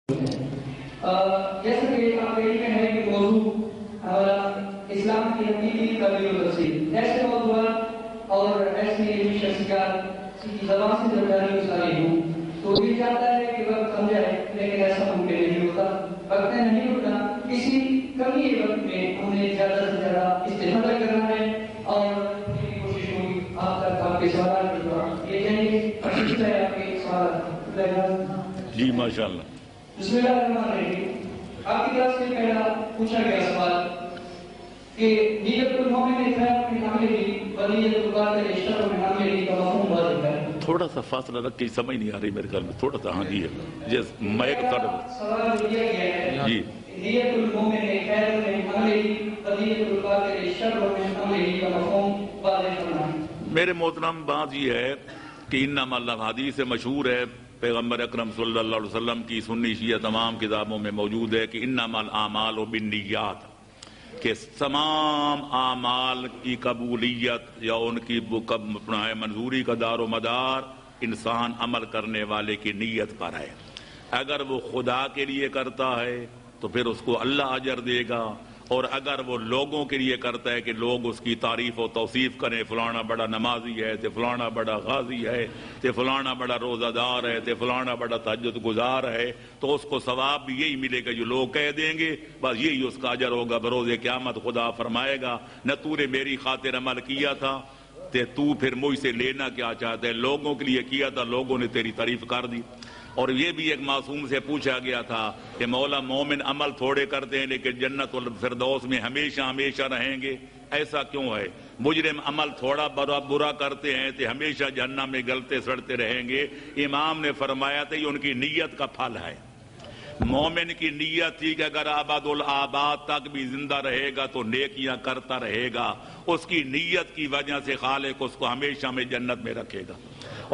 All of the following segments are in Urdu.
جیسا کہ آپ کا علم ہے کہ موضوع اسلام کی حقیقی تبلیغ و تفسیر، ایسے موضوعات اور ایسی شخصیات کی زبان سے جب جاری گزاری ہوں تو یہ چاہتا ہے کہ وقت سمجھائے، لیکن ایسا ممکن نہیں ہوتا، وقت نہیں ہوتا۔ اسی کمی وقت میں ہم نے زیادہ سے زیادہ استفادہ کرنا ہے اور میری کوشش ہوگی آپ تک آپ کے سوالات کے جواب یہ جائیں گے۔ آپ کے سوالات جی ماشاء اللہ۔ بسم اللہ الرحمن الرحیم۔ آپ کی طرف سے پہلا پوچھا گیا سوال کہ نیت المومن خیر من عمله ونیت القاتل شر من عمله کا مفہوم واضح ہے۔ تھوڑا سا فاصلہ رکھ کے سمجھ نہیں آ رہی میرے خیال میں، تھوڑا سا ہاں جی ہے جس مائک سوال دیا گیا ہے جی نیت المومن خیر من عمله ونیت القاتل شر من عمله کا مفہوم واضح کرنا۔ میرے محترم بات یہ ہے کہ انما اللہ حدیث مشہور ہے، پیغمبر اکرم صلی اللہ علیہ وسلم کی سنی شیعہ تمام کتابوں میں موجود ہے کہ انما الاعمال بالنیات، کہ تمام اعمال کی قبولیت یا ان کی منظوری کا دار و مدار انسان عمل کرنے والے کی نیت پر ہے۔ اگر وہ خدا کے لیے کرتا ہے تو پھر اس کو اللہ اجر دے گا، اور اگر وہ لوگوں کے لیے کرتا ہے کہ لوگ اس کی تعریف و توصیف کریں، فلانا بڑا نمازی ہے، تے فلانا بڑا غازی ہے، تے فلانا بڑا روزہ دار ہے، تے فلانا بڑا تہجد گزار ہے، تو اس کو ثواب بھی یہی ملے گا جو لوگ کہہ دیں گے، بس یہی اس کا اجر ہوگا۔ بروز قیامت خدا فرمائے گا نہ تو نے میری خاطر عمل کیا تھا تے تو پھر مجھ سے لینا کیا چاہتا ہے، لوگوں کے لیے کیا تھا، لوگوں نے تیری تعریف کر دی۔ اور یہ بھی ایک معصوم سے پوچھا گیا تھا کہ مولا مومن عمل تھوڑے کرتے ہیں لیکن جنت الفردوس میں ہمیشہ ہمیشہ رہیں گے، ایسا کیوں ہے؟ مجرم عمل تھوڑا برا کرتے ہیں تو ہمیشہ جہنم میں گلتے سڑتے رہیں گے۔ امام نے فرمایا تھا یہ ان کی نیت کا پھل ہے۔ مومن کی نیت تھی کہ اگر آباد الآباد تک بھی زندہ رہے گا تو نیکیاں کرتا رہے گا، اس کی نیت کی وجہ سے خالق اس کو ہمیشہ میں جنت میں رکھے گا۔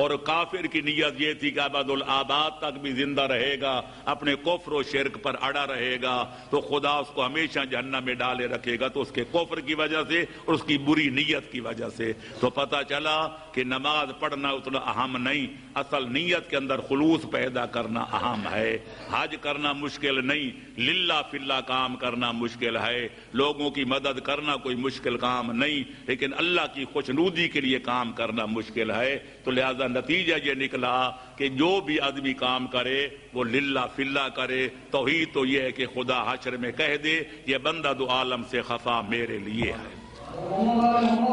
اور کافر کی نیت یہ تھی کہ آباد الآباد تک بھی زندہ رہے گا، اپنے کفر و شرک پر اڑا رہے گا تو خدا اس کو ہمیشہ جہنم میں ڈالے رکھے گا، تو اس کے کفر کی وجہ سے اور اس کی بری نیت کی وجہ سے۔ تو پتہ چلا کہ نماز پڑھنا اتنا اہم نہیں، اصل نیت کے اندر خلوص پیدا کرنا اہم ہے۔ حج کرنا مشکل نہیں، للہ فی اللہ کام کرنا مشکل ہے، لوگوں کی مدد کرنا کوئی مشکل کام نہیں، لیکن اللہ کی خوشنودی کے لیے کام کرنا مشکل ہے۔ تو لہذا نتیجہ یہ نکلا کہ جو بھی آدمی کام کرے وہ للہ فی اللہ کرے۔ توحید تو یہ ہے کہ خدا حشر میں کہہ دے یہ بندہ دو عالم سے خفا میرے لیے ہے۔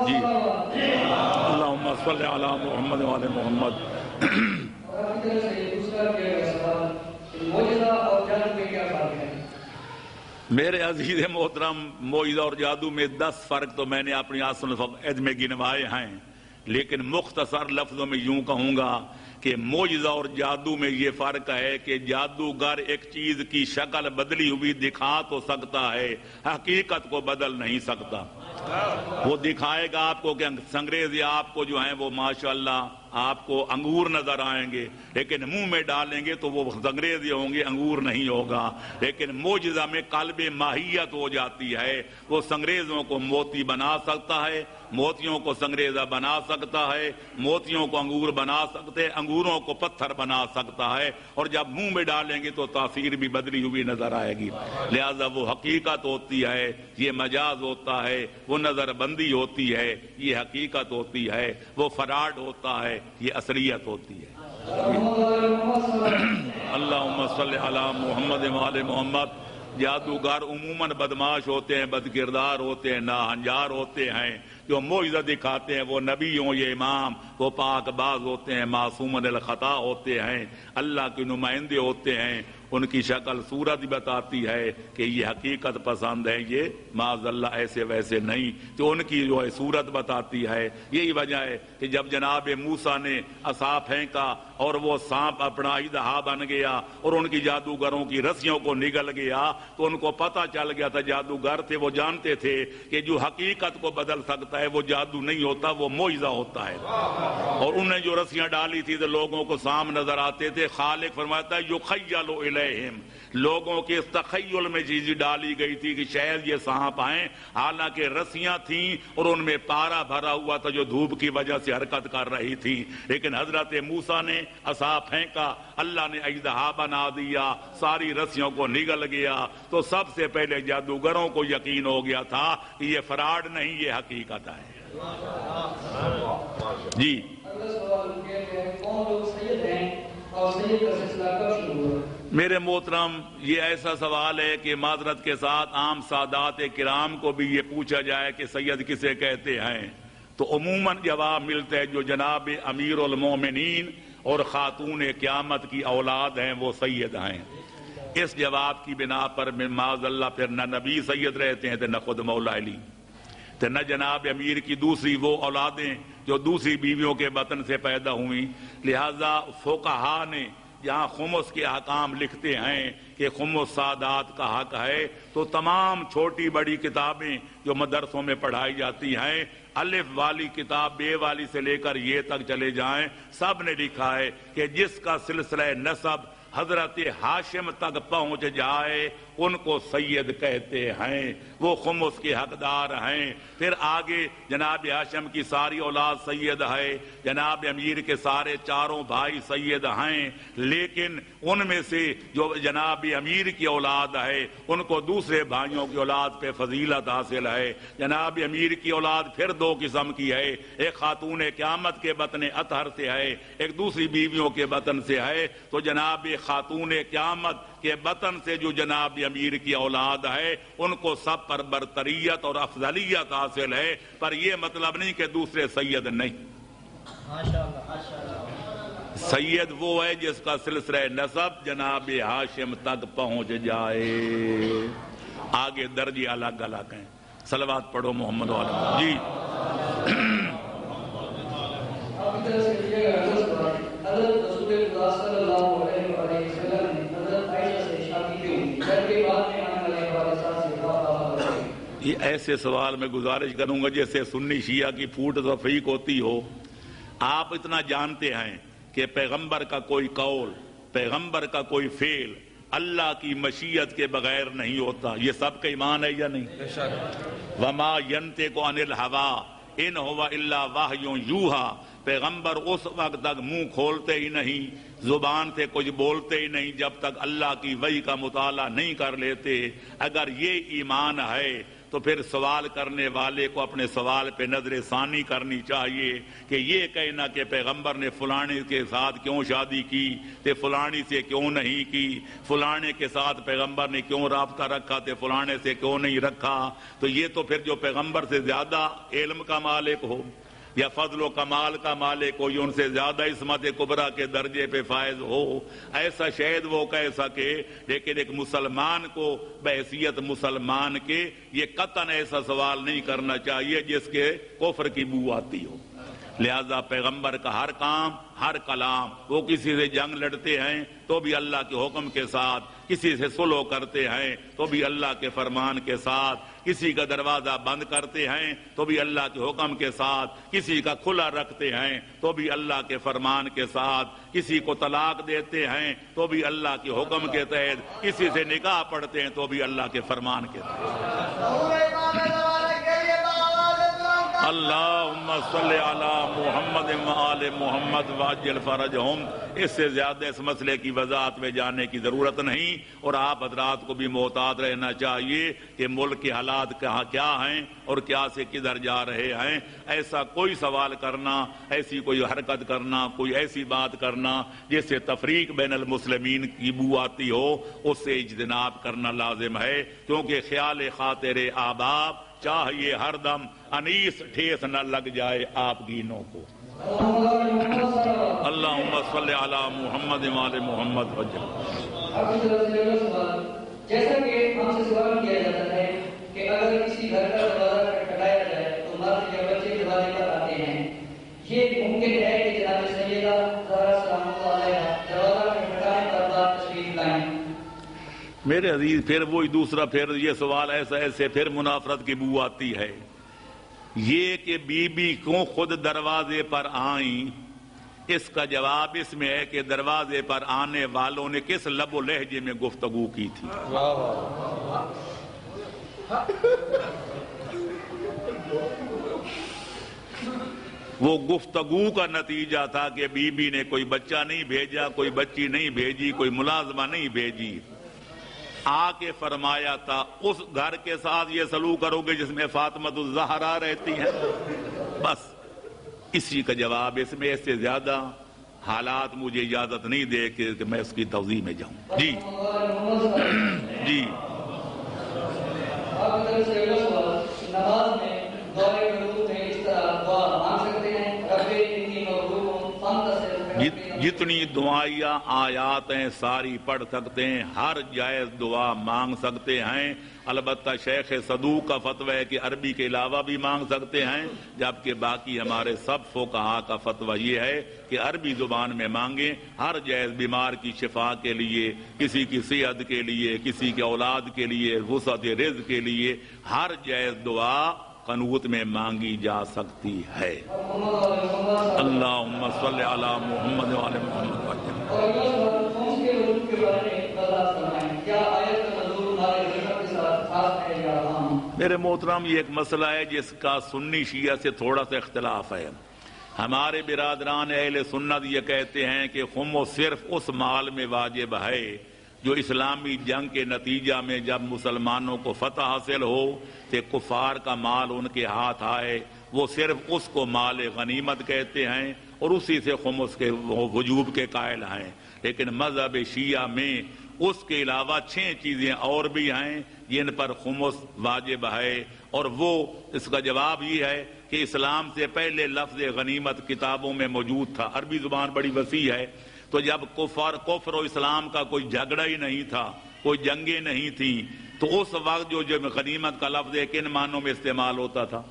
جی اللہم صلی علی محمد و علی محمد۔ میرے عزیز محترم، معجزہ اور جادو میں 10 فرق تو میں نے اپنی آسن میں گنوائے ہیں، لیکن مختصر لفظوں میں یوں کہوں گا کہ معجزہ اور جادو میں یہ فرق ہے کہ جادوگر ایک چیز کی شکل بدلی ہوئی دکھا تو سکتا ہے، حقیقت کو بدل نہیں سکتا۔ وہ دکھائے گا آپ کو کہ سنگریزی آپ کو جو ہیں وہ ماشاءاللہ آپ کو انگور نظر آئیں گے، لیکن منہ میں ڈالیں گے تو وہ سنگریزی ہوں گے، انگور نہیں ہوگا۔ لیکن معجزہ میں قلب ماہیت ہو جاتی ہے، وہ سنگریزوں کو موتی بنا سکتا ہے، موتیوں کو سنگریزہ بنا سکتا ہے، موتیوں کو انگور بنا سکتے، انگوروں کو پتھر بنا سکتا ہے، اور جب منہ میں ڈالیں گے تو تاثیر بھی بدلی ہوئی نظر آئے گی۔ لہذا وہ حقیقت ہوتی ہے، یہ مجاز ہوتا ہے، وہ نظر بندی ہوتی ہے، یہ حقیقت ہوتی ہے، وہ فراڈ ہوتا ہے، یہ اصلیت ہوتی ہے۔ اللہم صلی علی محمد و علی محمد۔ جادوگر عموماً بدماش ہوتے ہیں، بد کردار ہوتے ہیں، ناہنجار ہوتے ہیں، جو معجزہ دکھاتے ہیں وہ نبی ہوں یا امام، وہ پاک باز ہوتے ہیں، معصوم الخطا ہوتے ہیں، اللہ کے نمائندے ہوتے ہیں، ان کی شکل صورت بتاتی ہے کہ یہ حقیقت پسند ہے، یہ معاذ اللہ ایسے ویسے نہیں، تو ان کی جو ہے صورت بتاتی ہے۔ یہی وجہ ہے کہ جب جناب موسیٰ نے عصا پھینکا اور وہ سانپ اپنا اژدہا بن گیا اور ان کی جادوگروں کی رسیوں کو نگل گیا، تو ان کو پتہ چل گیا تھا، جادوگر تھے وہ جانتے تھے کہ جو حقیقت کو بدل سکتا ہے وہ جادو نہیں ہوتا، وہ معجزہ ہوتا ہے۔ اور انہیں جو رسیاں ڈالی تھی تو لوگوں کو سام نظر آتے تھے، خالق فرماتا ہے یخیل الیہم، لوگوں کے اس تخیل میں چیزیں ڈالی گئی تھی کہ شاید یہ سانپ آئیں، حالانکہ رسیاں تھیں اور ان میں پارا بھرا ہوا تھا جو دھوپ کی وجہ سے حرکت کر رہی تھی۔ لیکن حضرت موسیٰ نے عصا پھینکا، اللہ نے اژدہا بنا دیا، ساری رسیوں کو نگل گیا، تو سب سے پہلے جادوگروں کو یقین ہو گیا تھا کہ یہ فراڈ نہیں، یہ حقیقت ہے۔ جی میرے محترم، یہ ایسا سوال ہے کہ معذرت کے ساتھ عام سادات کرام کو بھی یہ پوچھا جائے کہ سید کسے کہتے ہیں تو عموماً جواب ملتا ہے جو جناب امیر المومنین اور خاتون قیامت کی اولاد ہیں وہ سید ہیں۔ اس جواب کی بنا پر معاذ اللہ پھر نہ نبی سید رہتے ہیں تو نہ خود مولا علی، تو نہ جناب امیر کی دوسری وہ اولادیں جو دوسری بیویوں کے بطن سے پیدا ہوئیں۔ لہذا فقہا نے جہاں خمس کے احکام لکھتے ہیں کہ خمس سادات کا حق ہے، تو تمام چھوٹی بڑی کتابیں جو مدرسوں میں پڑھائی جاتی ہیں، الف والی کتاب بے والی سے لے کر یہ تک چلے جائیں، سب نے لکھا ہے کہ جس کا سلسلہ نسب حضرت ہاشم تک پہنچ جائے ان کو سید کہتے ہیں، وہ خمس کے حقدار ہیں۔ پھر آگے جناب ہاشم کی ساری اولاد سید ہے، جناب امیر کے سارے چاروں بھائی سید ہیں، لیکن ان میں سے جو جناب امیر کی اولاد ہے ان کو دوسرے بھائیوں کی اولاد پہ فضیلت حاصل ہے۔ جناب امیر کی اولاد پھر دو قسم کی ہے، ایک خاتون قیامت کے بطن اطہر سے ہے، ایک دوسری بیویوں کے بطن سے ہے۔ تو جناب خاتون قیامت کے بطن سے جو جناب امیر کی اولاد ہے ان کو سب پر برتریت اور افضلیت حاصل ہے، پر یہ مطلب نہیں کہ دوسرے سید نہیں۔ سید وہ ہے جس کا سلسلہ نسب جناب ہاشم تک پہنچ جائے، آگے درجے الگ الگ ہیں۔ صلوات پڑھو محمد والا۔ جی یہ ایسے سوال میں گزارش کروں گا جیسے سنی شیعہ کی پھوٹ تفریق ہوتی ہو۔ آپ اتنا جانتے ہیں کہ پیغمبر کا کوئی قول، پیغمبر کا کوئی فعل اللہ کی مشیت کے بغیر نہیں ہوتا، یہ سب کا ایمان ہے یا نہیں؟ وما ینطق عن الہوی ان ہوا الا وحی یوحی، پیغمبر اس وقت تک منہ کھولتے ہی نہیں، زبان سے کچھ بولتے ہی نہیں جب تک اللہ کی وحی کا مطالعہ نہیں کر لیتے۔ اگر یہ ایمان ہے تو پھر سوال کرنے والے کو اپنے سوال پہ نظر ثانی کرنی چاہیے کہ یہ کہنا کہ پیغمبر نے فلانے کے ساتھ کیوں شادی کی تے فلانی سے کیوں نہیں کی، فلانے کے ساتھ پیغمبر نے کیوں رابطہ رکھا تے فلانے سے کیوں نہیں رکھا، تو یہ تو پھر جو پیغمبر سے زیادہ علم کا مالک ہو یا فضل و کمال کا مالک ہو، یا ان سے زیادہ عصمت کبریٰ کے درجے پہ فائز ہو، ایسا شاید وہ کہہ سکے۔ لیکن ایک مسلمان کو بحیثیت مسلمان کے یہ قطعاً ایسا سوال نہیں کرنا چاہیے جس کے کفر کی بو آتی ہو۔ لہذا پیغمبر کا ہر کام، ہر کلام، وہ کسی سے جنگ لڑتے ہیں تو بھی اللہ کے حکم کے ساتھ، کسی سے صلح کرتے ہیں تو بھی اللہ کے فرمان کے ساتھ، کسی کا دروازہ بند کرتے ہیں تو بھی اللہ کے حکم کے ساتھ، کسی کا کھلا رکھتے ہیں تو بھی اللہ کے فرمان کے ساتھ، کسی کو طلاق دیتے ہیں تو بھی اللہ کے حکم کے تحت، کسی سے نکاح پڑھتے ہیں تو بھی اللہ کے فرمان کے تحت۔ اللہم صلی علی محمد وآل محمد وعجل فرجہم۔ اس سے زیادہ اس مسئلے کی وضاحت میں جانے کی ضرورت نہیں، اور آپ حضرات کو بھی محتاط رہنا چاہیے کہ ملک کے حالات کہاں کیا ہیں اور کیا سے کدھر جا رہے ہیں۔ ایسا کوئی سوال کرنا، ایسی کوئی حرکت کرنا، کوئی ایسی بات کرنا جس سے تفریق بین المسلمین کی بو آتی ہو، اس سے اجتناب کرنا لازم ہے، کیونکہ خیال خاطر احباب چاہیے ہر دم انیس ٹھیس نہ لگ جائے آپ گینوں کو۔ اللہم صلی علی محمد وآل محمد وجل۔ جیسا کہ ہم سے سوال کیا جاتا ہے کہ اگر کسی گھر کا دروازہ کھٹکھٹایا جائے تو مرد یا بچے دروازے پر آتے ہیں، یہ ممکن ہے کہ جناب سیدہ زہرا سلام اللہ علیہا دروازہ کھٹکھٹانے پر بعد تشریف لائیں؟ میرے عزیز، پھر وہی دوسرا پھر یہ سوال ایسا ایسے پھر منافرت کی بو آتی ہے۔ یہ کہ بی بی کیوں خود دروازے پر آئیں، اس کا جواب اس میں ہے کہ دروازے پر آنے والوں نے کس لب و لہجے میں گفتگو کی تھی۔ وہ گفتگو کا نتیجہ تھا کہ بی بی نے کوئی بچہ نہیں بھیجا، کوئی بچی نہیں بھیجی، کوئی ملازمہ نہیں بھیجی، آ کے فرمایا تھا اس گھر کے ساتھ یہ سلوک کرو گے جس میں فاطمۃ الزہرا رہتی ہیں، بس اسی کا جواب اس میں۔ اس سے زیادہ حالات مجھے اجازت نہیں دے کہ میں اس کی توضیح میں جاؤں۔ جی جی جتنی دعائیاں آیات ہیں ساری پڑھ سکتے ہیں، ہر جائز دعا مانگ سکتے ہیں، البتہ شیخ صدوق کا فتویٰ ہے کہ عربی کے علاوہ بھی مانگ سکتے ہیں، جبکہ باقی ہمارے سب فقہا کا فتویٰ یہ ہے کہ عربی زبان میں مانگیں، ہر جائز بیمار کی شفا کے لیے، کسی کی صحت کے لیے، کسی کے اولاد کے لیے، وسعت رزق کے لیے، ہر جائز دعا قنوت میں مانگی جا سکتی ہے۔ اللہم صلی علی محمد وعلی محمد۔ میرے محترم، یہ ایک مسئلہ ہے جس کا سنی شیعہ سے تھوڑا سا اختلاف ہے۔ ہمارے برادران اہل سنت یہ کہتے ہیں کہ خمس صرف اس مال میں واجب ہے جو اسلامی جنگ کے نتیجہ میں جب مسلمانوں کو فتح حاصل ہو کہ کفار کا مال ان کے ہاتھ آئے، وہ صرف اس کو مال غنیمت کہتے ہیں اور اسی سے خمس کے وجوب کے قائل ہیں۔ لیکن مذہب شیعہ میں اس کے علاوہ 6 چیزیں اور بھی ہیں جن پر خمس واجب ہے، اور وہ اس کا جواب یہ ہے کہ اسلام سے پہلے لفظ غنیمت کتابوں میں موجود تھا۔ عربی زبان بڑی وسیع ہے، تو جب کفر و اسلام کا کوئی جھگڑا ہی نہیں تھا، کوئی جنگیں نہیں تھیں، تو اس وقت جو غنیمت کا لفظ ہے کن معنوں میں استعمال ہوتا تھا؟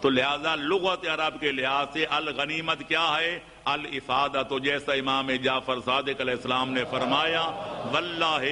تو لہذا لغت عرب کے لحاظ سے الغنیمت کیا ہے؟ الافادہ، تو جیسا امام جعفر صادق علیہ السلام نے فرمایا واللہ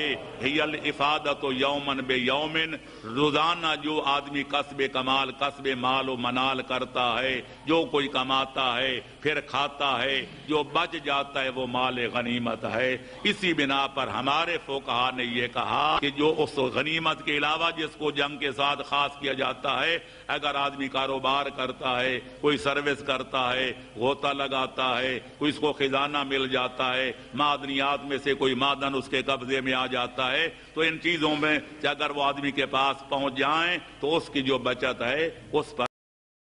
ہی الافادۃ یومن بے یومن، روزانہ جو آدمی کسب کمال، کسب مال و منال کرتا ہے، جو کوئی کماتا ہے پھر کھاتا ہے، جو بچ جاتا ہے وہ مال غنیمت ہے۔ اسی بنا پر ہمارے فقہا نے یہ کہا کہ جو اس غنیمت کے علاوہ جس کو جنگ کے ساتھ خاص کیا جاتا ہے، اگر آدمی کاروبار کرتا ہے، کوئی سروس کرتا ہے، غوطہ لگاتا ہے، کوئی اس کو خزانہ مل جاتا ہے، معدنیات میں سے کوئی معدن اس کے قبضے میں آ جاتا ہے، تو ان چیزوں میں اگر وہ آدمی کے پاس پہنچ جائیں تو اس کی جو بچت ہے اس پر